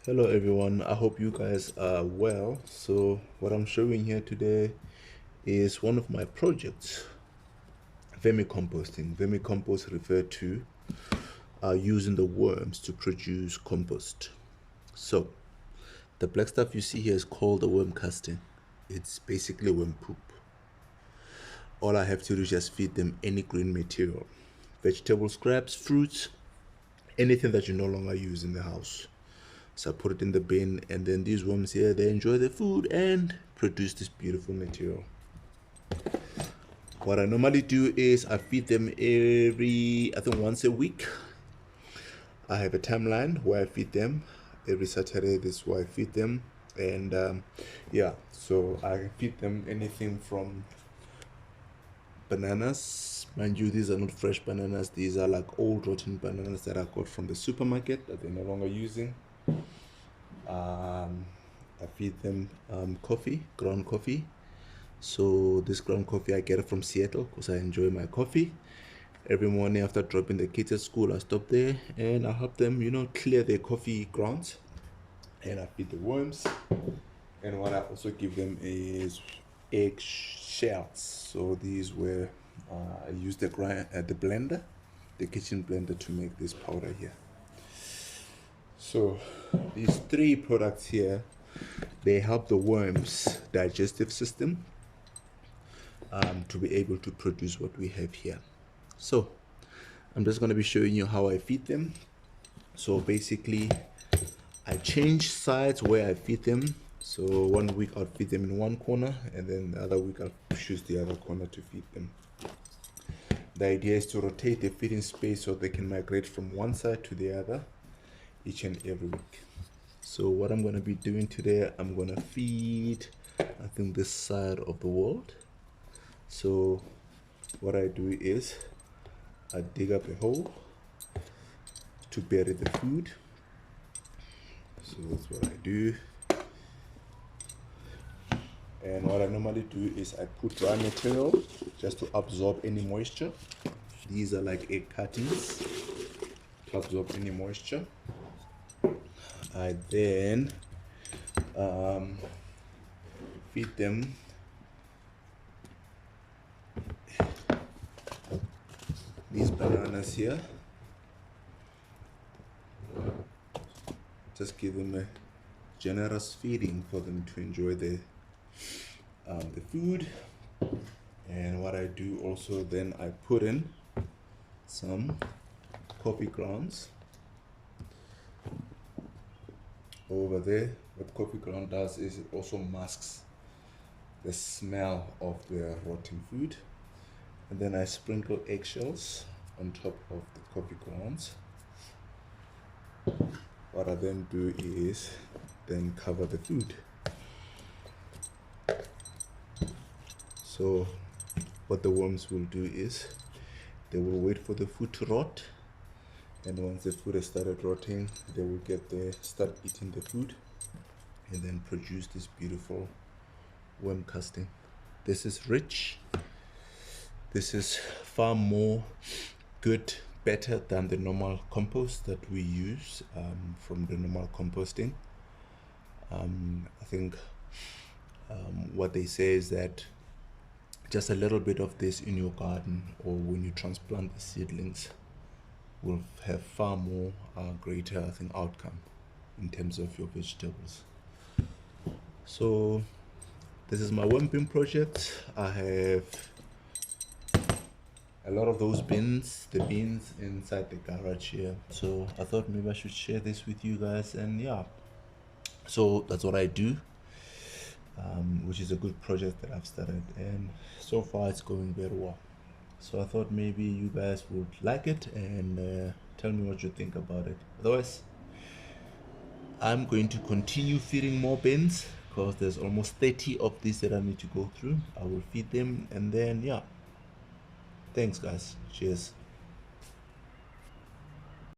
Hello everyone, I hope you guys are well. So what I'm showing here today is one of my projects, vermicomposting. Vermicompost referred to using the worms to produce compost. So the black stuff you see here is called the worm casting. It's basically worm poop. All I have to do is just feed them any green material, vegetable scraps, fruits, anything that you no longer use in the house. So I put it in the bin, and then these worms here, they enjoy the food and produce this beautiful material. What I normally do is I feed them I think once a week. I have a timeline where I feed them. Every Saturday, this is where I feed them. And yeah, so I feed them anything from bananas. Mind you, these are not fresh bananas. These are like old rotten bananas that I got from the supermarket that they're no longer using. I feed them coffee, ground coffee. So this ground coffee I get it from Seattle because I enjoy my coffee. Every morning after dropping the kids at school, I stop there and I help them, clear their coffee grounds. And I feed the worms. And what I also give them is egg shells. So these were I use the blender, the kitchen blender, to make this powder here. So these three products here, they help the worms digestive system to be able to produce what we have here. So I'm just going to be showing you how I feed them. So basically I change sides where I feed them. So 1 week I'll feed them in one corner, and then the other week I'll choose the other corner to feed them. The idea is to rotate the feeding space so they can migrate from one side to the other each and every week. So what I'm going to be doing today, I'm going to feed, I think, this side of the world. So what I do is I dig up a hole to bury the food. So that's what I do. And what I normally do is I put dry material just to absorb any moisture. These are like egg cuttings to absorb any moisture. I then feed them these bananas here. Just give them a generous feeding for them to enjoy the food. And what I do also, then I put in some coffee grounds over there. What coffee ground does is it also masks the smell of the rotten food. And then I sprinkle eggshells on top of the coffee grounds. What I then do is then cover the food. So what the worms will do is they will wait for the food to rot, and once the food has started rotting, they will get there, start eating the food, and then produce this beautiful worm casting. This is rich. This is far more good, better than the normal compost that we use from the normal composting. I think what they say is that just a little bit of this in your garden, or when you transplant the seedlings, will have far more greater, I think, outcome in terms of your vegetables. So this is my worm bin project. I have a lot of those bins, the bins inside the garage here. So I thought maybe I should share this with you guys, and yeah, so that's what I do, which is a good project that I've started, and so far it's going very well. So I thought maybe you guys would like it and tell me what you think about it. Otherwise, I'm going to continue feeding more bins because there's almost 30 of these that I need to go through. I will feed them, and then yeah, thanks guys, cheers.